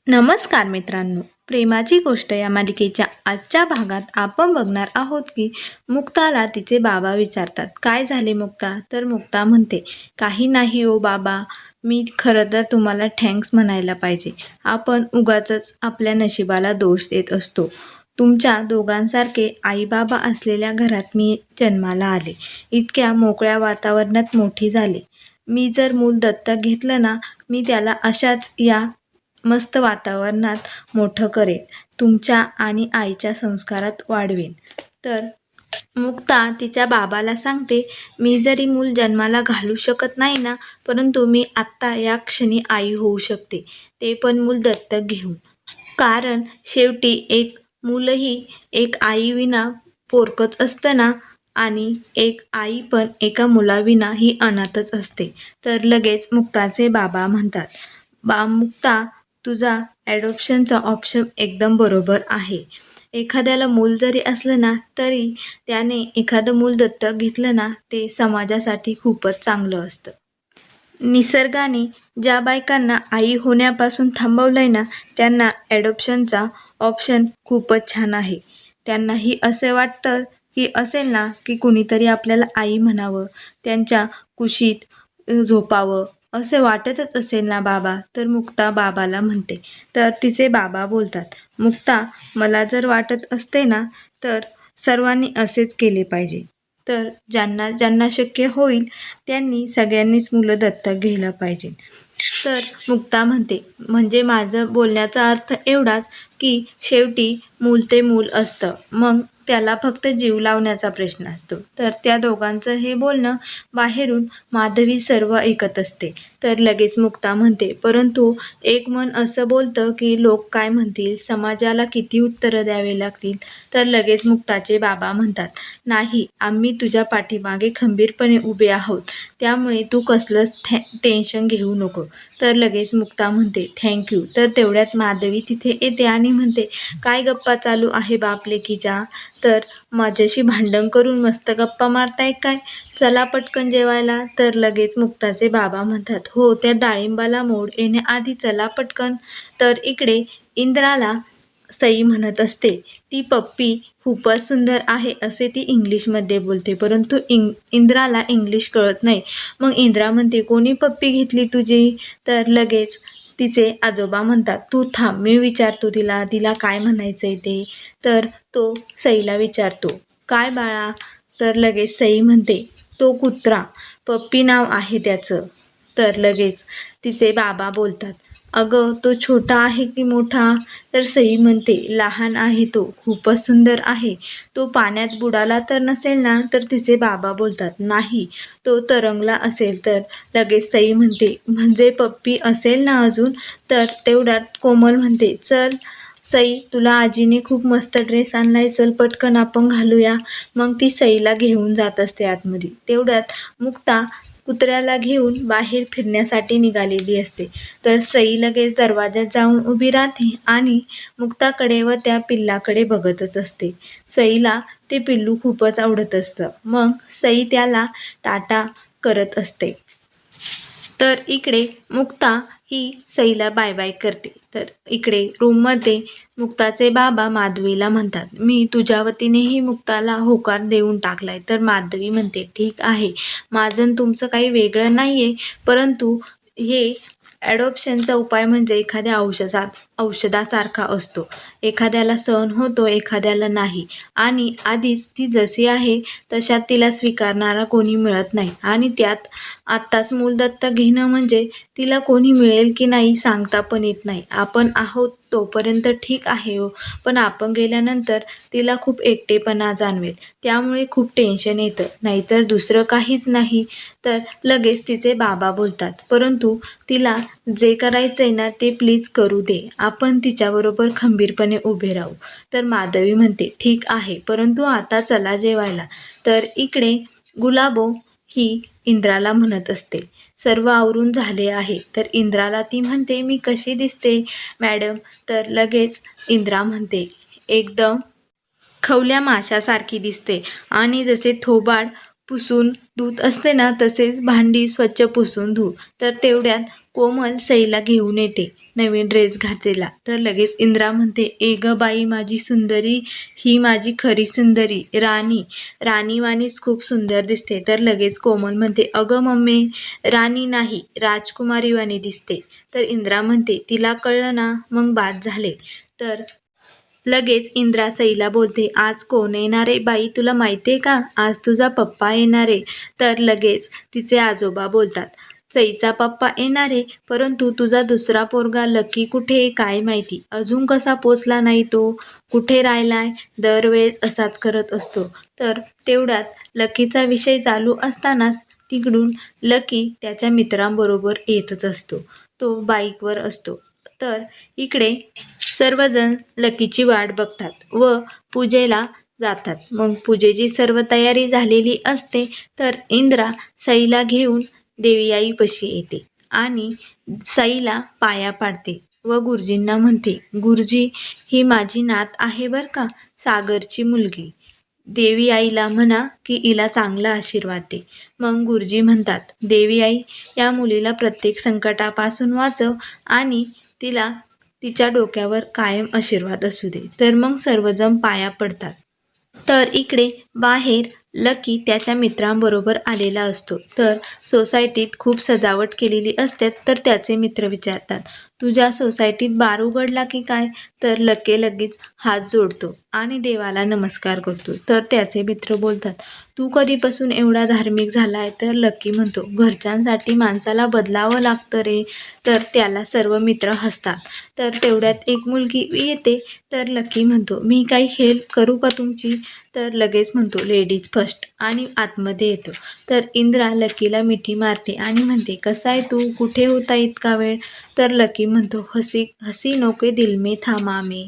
नमस्कार मित्रांनो, प्रेमाची गोष्ट या मालिकेच्या आजच्या भागात आपण बघणार आहोत की मुक्ताला तिचे बाबा विचारतात, काय झाले मुक्ता? तर मुक्ता म्हणते, काही नाही ओ बाबा, मी खरं तर तुम्हाला थँक्स म्हणायला पाहिजे. आपण उगाचच आपल्या नशिबाला दोष देत असतो. तुमच्या दोघांसारखे आई बाबा असलेल्या घरात मी जन्माला आले. इतक्या मोकळ्या वातावरणात मोठी झाले. मी जर मूल दत्तक घेतलं ना, मी त्याला अशाच या मस्त वातावरणात मोठं करेन, तुमच्या आणि आईच्या संस्कारात वाढवेन. तर मुक्ता तिच्या बाबाला सांगते, मी जरी मूल जन्माला घालू शकत नाही ना, परंतु मी आत्ता या क्षणी आई होऊ शकते, ते पण मूल दत्तक घेऊन. कारण शेवटी एक मूलही एक आईविना पोरकंच असतं ना, आणि एक आई पण एका मुलाविना ही अनाथच असते. तर लगेच मुक्ताचे बाबा म्हणतात, मुक्ता, तुझा ॲडॉप्शनचा ऑप्शन एकदम बरोबर आहे. एखाद्याला मूल जरी असलं ना, तरी त्याने एखादं मूल दत्तक घेतलं ना, ते समाजासाठी खूपच चांगलं असतं. निसर्गाने ज्या बायकांना आई होण्यापासून थांबवलंय ना, त्यांना ॲडॉप्शनचा ऑप्शन खूपच छान आहे. त्यांनाही असे वाटतं की असेल ना, की कुणीतरी आपल्याला आई म्हणावं, त्यांच्या कुशीत झोपावं, असे वाटतच असेल ना बाबा? तर मुक्ता बाबाला म्हणते. तर तिचे बाबा बोलतात, मुक्ता, मला जर वाटत असते ना, तर सर्वांनी असेच केले पाहिजे. तर ज्यांना ज्यांना शक्य होईल त्यांनी सगळ्यांनीच मुलं दत्तक घ्यायला पाहिजे. तर मुक्ता म्हणते, म्हणजे माझं बोलण्याचा अर्थ एवढाच की शेवटी मूल ते मूल असतं, मग त्याला फक्त जीव लावण्याचा प्रश्न असतो. तर त्या दोघांचं हे बोलणं बाहेरून माधवी सर्व ऐकत असते. तर लगेच मुक्ता म्हणते, परंतु एक मन असं बोलतं की लोक काय म्हणतील, समाजाला किती उत्तरं द्यावे लागतील. तर लगेच मुक्ताचे बाबा म्हणतात, नाही, आम्ही तुझ्या पाठीमागे खंबीरपणे उभे आहोत, त्यामुळे तू कसलंच टेन्शन घेऊ नको. तर लगेच मुक्ता म्हणते, थँक्यू. तर तेवढ्यात माधवी तिथे येते आणि म्हणते, काय गप्पा चालू आहे बाप लेकीच्या? तर माझ्याशी भांडण करून मस्त गप्पा मारताय काय? चला पटकन जेवायला. तर लगेच मुक्ताचे बाबा म्हणतात, हो, त्या डाळिंबाला मोड येण्याआधी चला पटकन. तर इकडे इंद्राला सई म्हणत असते, ती पप्पी खूपच सुंदर आहे असे ती इंग्लिशमध्ये बोलते, परंतु इंद्राला इंग्लिश कळत नाही. मग इंद्रा म्हणते, कोणी पप्पी घेतली तुझी? तर लगेच तिचे आजोबा म्हणतात, तू थांब, मी विचारतो तिला, तिला काय म्हणायचंय ते. तर तो सईला विचारतो, काय बाळा? तर लगेच सई म्हणते, तो कुत्रा, पप्पी नाव आहे त्याचं. तर लगेच तिचे बाबा बोलतात, अगं तो छोटा आहे की मोठा? तर सई म्हणते, लहान आहे तो, खूपच सुंदर आहे. तो पाण्यात बुडाला तर नसेल ना? तर तिचे बाबा बोलतात, नाही, तो तरंगला असेल. तर लगेच सई म्हणते, म्हणजे पप्पी असेल ना अजून? तर तेवढ्यात कोमल म्हणते, चल सई, तुला आजीने खूप मस्त ड्रेस आणलाय, चल पटकन आपण घालूया. मग ती सईला घेऊन जात असते आतमध्ये. तेवढ्यात मुक्ता कुत्र्याला घेऊन बाहेर फिरण्यासाठी निघालेली असते. तर सई लगेच दरवाज्यात जाऊन उभी राहते आणि मुक्ताकडे व त्या पिल्लाकडे बघतच असते. सईला ते पिल्लू खूपच आवडत असतं. मग सई त्याला टाटा करत असते. तर इकडे मुक्ता ही सईला बाय बाय करते. तर इकडे रूममध्ये मुक्ताचे बाबा माधवीला म्हणतात, मी तुझ्या वतीनेही मुक्ताला होकार देऊन टाकलाय. तर माधवी म्हणते, ठीक आहे, माझं तुमचं काही वेगळं नाहीये, परंतु हे ॲडॉप्शनचा उपाय म्हणजे एखाद्या औषधासारखा असतो. एखाद्याला सहन होतो, एखाद्याला नाही. आणि आधीच ती जशी आहे तशात तिला स्वीकारणारा कोणी मिळत नाही. आणि त्यात आत्ताच मूल दत्तक घेणं म्हणजे तिला कोणी मिळेल की नाही सांगता पण येत नाही. आपण आहोत तोपर्यंत ठीक आहे हो, पण आपण गेल्यानंतर तिला खूप एकटेपणा जाणवेल, त्यामुळे खूप टेन्शन येतं, नाहीतर दुसरं काहीच नाही. तर लगेच तिचे बाबा बोलतात, परंतु तिला जे करायचंय ना ते प्लीज करू दे, आपण तिच्याबरोबर खंबीरपणे उभे राहू. तर माधवी म्हणते, ठीक आहे, परंतु आता चला जेवायला. तर इकडे गुलाबो ही इंद्राला म्हणत असते, सर्व आवरून झाले आहे. तर इंद्राला ती म्हणते, मी कशी दिसते मॅडम? तर लगेच इंद्रा म्हणते, एकदम खवल्या माशासारखी दिसते, आणि जसे थोबाड पुसून धुत असते ना, तसेच भांडी स्वच्छ पुसून धु. तर तेवढ्यात कोमल सईला घेऊन येते नवीन ड्रेस घातलेला. तर लगेच इंद्रा म्हणते, ए ग बाई माझी सुंदरी, ही माझी खरी सुंदरी राणी. राणीवाणीच खूप सुंदर दिसते. तर लगेच कोमल म्हणते, अगं मम्मी, राणी नाही राजकुमारीवाणी दिसते. तर इंद्रा म्हणते, तिला कळलं ना, मग बाद झाले. तर लगेच इंद्रा सईला बोलते, आज कोण येणारे बाई तुला माहितीये का, आज तुझा पप्पा येणारे. तर लगेच तिचे आजोबा बोलतात, सईचा पप्पा येणारे, परंतु तुझा दुसरा पोरगा लकी कुठे काय माहिती, अजून कसा पोचला नाही तो, कुठे राहिलाय, दरवेळेस असाच करत असतो. तर तेवढ्यात लकीचा विषय चालू असतानाच तिकडून लकी त्याच्या मित्रांबरोबर येतच असतो. तो बाईकवर असतो. तर इकडे सर्वजण लकीची वाट बघतात व पूजेला जातात. मग पूजेची सर्व तयारी झालेली असते. तर इंद्रा सईला घेऊन देवी आईपाशी येते आणि सईला पाया पाडते व गुरुजींना म्हणते, गुरुजी, ही माझी नात आहे बरं का, सागरची मुलगी. देवी आईला म्हणा की हिला चांगला आशीर्वाद दे. मग गुरुजी म्हणतात, देवी आई, या मुलीला प्रत्येक संकटापासून वाचव आणि तिला तिच्या डोक्यावर कायम आशीर्वाद असू दे. तर मग सर्वजण पाया पडतात. तर इकडे बाहेर लकी त्याच्या मित्रांबरोबर आलेला असतो. तर सोसायटीत खूप सजावट केलेली असते. तर त्याचे मित्र विचारतात, तुझ्या सोसायटीत बार उघडला की काय. तर लकी लगेच हात जोडतो आणि देवाला नमस्कार करतो. तर त्याचे मित्र बोलतात, तू कधीपासून एवढा धार्मिक झालाय. तर लकी म्हणतो, घरच्यांसाठी माणसाला बदलावं लागतं रे. तर त्याला सर्व मित्र हसतात. तर तेवढ्यात एक मुलगी येते. तर लकी म्हणतो, मी काही हेल्प करू का तुमची. तर लगेच म्हणतो, लेडीज फर्स्ट, आणि आतमध्ये येतो. तर इंद्रा लकीला मिठी मारते आणि म्हणते, कसा आहे तू, कुठे होता इतका वेळ. तर लकी म्हणतो, हसी हसी नोके दिल में थामा में.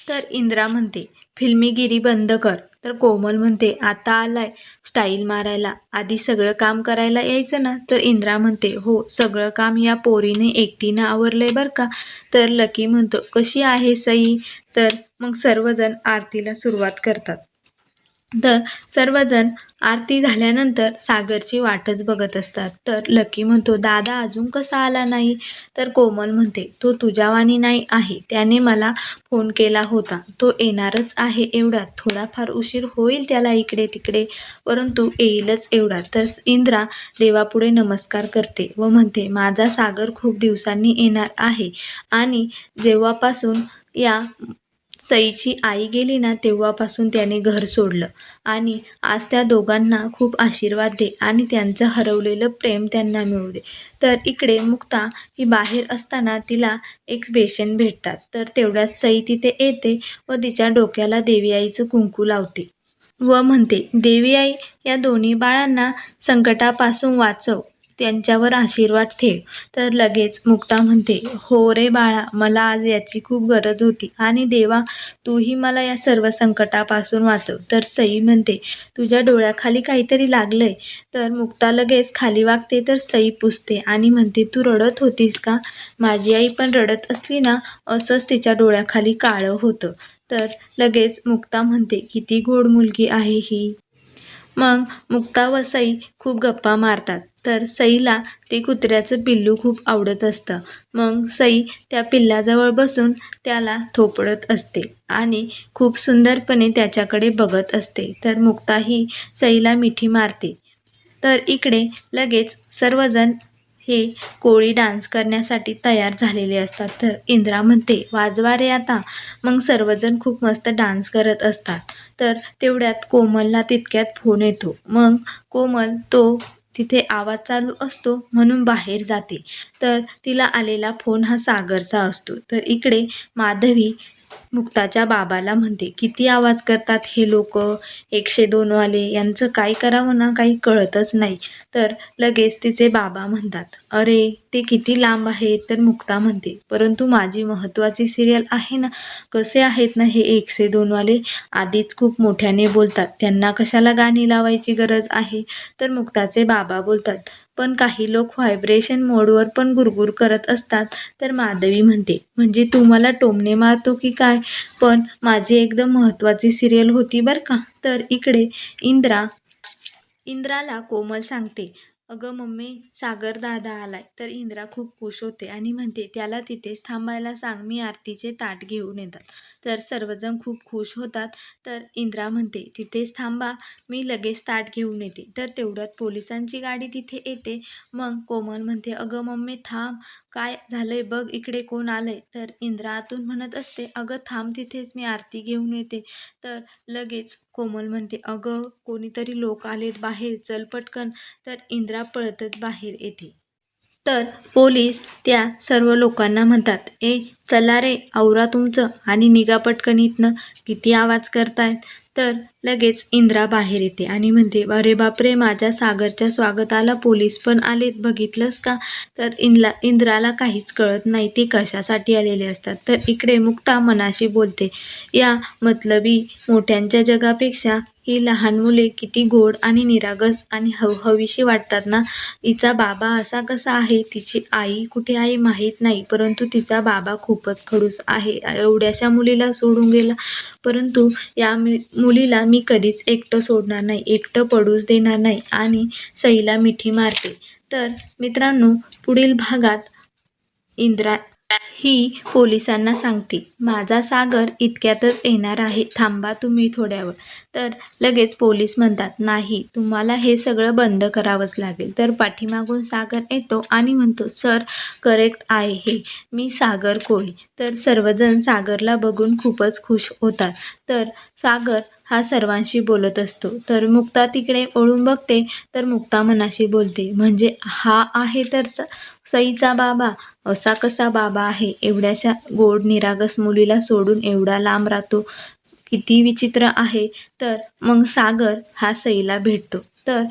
तर इंद्रा म्हणते, फिल्मीगिरी बंद कर. तर कोमल म्हणते, आता आलाय स्टाईल मारायला, आधी सगळं काम करायला यायचं ना. तर इंद्रा म्हणते, हो, सगळं काम या पोरीने एकटीनं आवरलंय बरं का. तर लकी म्हणतो, कशी आहे सई. तर मग सर्वजण आरतीला सुरुवात करतात. तर सर्वजण आरती झाल्यानंतर सागरची वाटच बघत असतात. तर लकी म्हणतो, दादा अजून कसा आला नाही. तर कोमल म्हणते, तो तुझ्यावानी नाही आहे, त्याने मला फोन केला होता, तो येणारच आहे एवढ्यात, थोडाफार उशीर होईल त्याला इकडे तिकडे, परंतु येईलच एवढा. तर इंद्रा देवापुढे नमस्कार करते व म्हणते, माझा सागर खूप दिवसांनी येणार आहे आणि जेव्हापासून या सईची आई गेली ना, तेव्हापासून त्याने घर सोडलं आणि आज त्या दोघांना खूप आशीर्वाद दे आणि त्यांचं हरवलेलं प्रेम त्यांना मिळू दे. तर इकडे मुक्ता ही बाहेर असताना तिला एक पेशंट भेटतात. तर तेवढ्याच सई तिथे येते व तिच्या डोक्याला देवी आईचं कुंकू लावते व म्हणते, देवी आई, या दोन्ही बाळांना संकटापासून वाचव, त्यांच्यावर आशीर्वाद ठेव. तर लगेच मुक्ता म्हणते, हो रे बाळा, मला आज याची खूप गरज होती आणि देवा, तूही मला या सर्व संकटापासून वाचव. तर सई म्हणते, तुझ्या डोळ्याखाली काहीतरी लागलंय. तर मुक्ता लगेच खाली वागते. तर सई पुसते आणि म्हणते, तू रडत होतीस का. माझी आई पण रडत असली ना, असंच तिच्या डोळ्याखाली काळं होतं. तर लगेच मुक्ता म्हणते, किती गोड मुलगी आहे ही. मग मुक्ता व सई खूप गप्पा मारतात. तर सईला ते कुत्र्याचं पिल्लू खूप आवडत असतं. मग सई त्या पिल्लाजवळ बसून त्याला थोपडत असते आणि खूप सुंदरपणे त्याच्याकडे बघत असते. तर मुक्ता ही सईला मिठी मारते. तर इकडे लगेच सर्वजण हे कोळी डान्स करण्यासाठी तयार झालेले असतात. तर इंद्रा म्हणते, वाजवा रे आता. मग सर्वजण खूप मस्त डान्स करत असतात. तर तेवढ्यात कोमलला तितक्यात फोन येतो. मग कोमल तो तिथे आवाज चालू असतो म्हणून बाहेर जाते. तर तिला आलेला फोन हा सागरचा असतो. तर इकडे माधवी मुक्ताच्या बाबाला म्हणते, किती आवाज करतात हे लोक, 102 वाले, यांचं काय करावं ना, काही कळतच नाही. तर लगेच तिचे बाबा म्हणतात, अरे ते किती लांब आहे. तर मुक्ता म्हणते, परंतु माझी महत्त्वाची सिरियल आहे ना, कसे आहेत ना हे 102 वाले, आधीच खूप मोठ्याने बोलतात, त्यांना कशाला गाणी लावायची गरज आहे. तर मुक्ताचे बाबा बोलतात, पण काही लोक व्हायब्रेशन मोडवर पण गुरगुर करत असतात. तर माधवी म्हणते, म्हणजे तू मला टोमणे मारतो की काय, पण माझी एकदम महत्त्वाची सिरियल होती बरं का. तर इकडे इंद्राला कोमल सांगते, अगं मम्मी, सागर दादा आलाय. तर इंद्रा खूप खुश होते आणि म्हणते त्याला तिथेच थांबायला सांग, मी आरतीचे ताट घेऊन येतात. तर सर्वजण खूप खुश होतात. तर इंद्रा म्हणते तिथेच थांबा, मी लगेच ताट घेऊन येते. तर तेवढ्यात पोलिसांची गाडी तिथे येते. मग कोमल म्हणते अगं मम्मी थांब, काय झालंय बघ इकडे कोण आलंय. तर इंद्रा आतून म्हणत असते अगं थांब तिथेच, मी आरती घेऊन येते. तर लगेच कोमल म्हणते अगं कोणीतरी लोक आलेत बाहेर, चल पटकन. तर इंद्रा पळतच बाहेर येते. तर पोलीस त्या सर्व लोकांना म्हणतात चला रे आवरा तुमचं आणि निघा पटकन इथनं, किती आवाज करतायत. तर लगेच इंद्रा बाहेर येते आणि म्हणते अरे बापरे, माझ्या सागरच्या स्वागताला पोलीस पण आलेत, बघितलंस का. तर इंद्राला काहीच कळत नाही ते कशासाठी आलेले असतात. तर इकडे मुक्ता मनाशी बोलते, या मतलबी मोठ्यांच्या जगापेक्षा ही लहान मुले किती गोड आणि निरागस आणि हवीशी वाटतात ना. हिचा बाबा असा कसा आहे, तिची आई कुठे आहे माहीत नाही, परंतु तिचा बाबा खूपच खडूस आहे, एवढ्याशा मुलीला सोडून गेला. परंतु या मुलीला मी कधीच एकटं सोडणार नाही, एकटं पडूच देणार नाही आणि सईला मिठी मारते. तर मित्रांनो, पुढील भागात इंद्रा ही पोलिसांना सांगते माझा सागर इतक्यातच येणार आहे, थांबा तुम्ही थोड्या वेळ. तर लगेच पोलीस म्हणतात नाही, तुम्हाला हे सगळं बंद करावंच लागेल. तर पाठीमागून सागर येतो आणि म्हणतो सर, करेक्ट आहे हे, मी सागर कोळी. तर सर्वजण सागरला बघून खूपच खुश होतात. तर सागर हा सर्वांशी बोलत असतो. तर मुक्ता तिकडे वळून बघते. तर मुक्ता मनाशी बोलते म्हणजे हा आहे तर सईचा बाबा. असा कसा बाबा आहे, एवढ्याशा गोड निरागस मुलीला सोडून एवढा लांब राहतो, किती विचित्र आहे. तर मग सागर हा सईला भेटतो. तर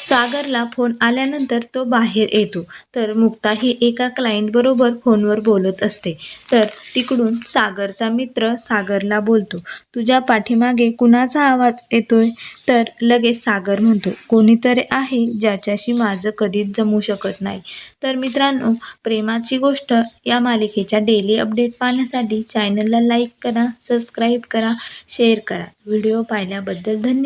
सागरला फोन आल्यानंतर तो बाहेर येतो. तर मुक्ता ही एका क्लायंट बरोबर फोनवर बोलत असते. तर तिकडून सागरचा मित्र सागरला बोलतो तुझ्या पाठीमागे कुणाचा आवाज येतोय. तर लगेच सागर म्हणतो कोणीतरी आहे ज्याच्याशी माझं कधीच जमू शकत नाही. तर मित्रांनो, प्रेमाची गोष्ट या मालिकेच्या डेली अपडेट पाहण्यासाठी चॅनलला लाईक करा, सबस्क्राईब करा, शेअर करा. व्हिडिओ पाहिल्याबद्दल धन्यवाद.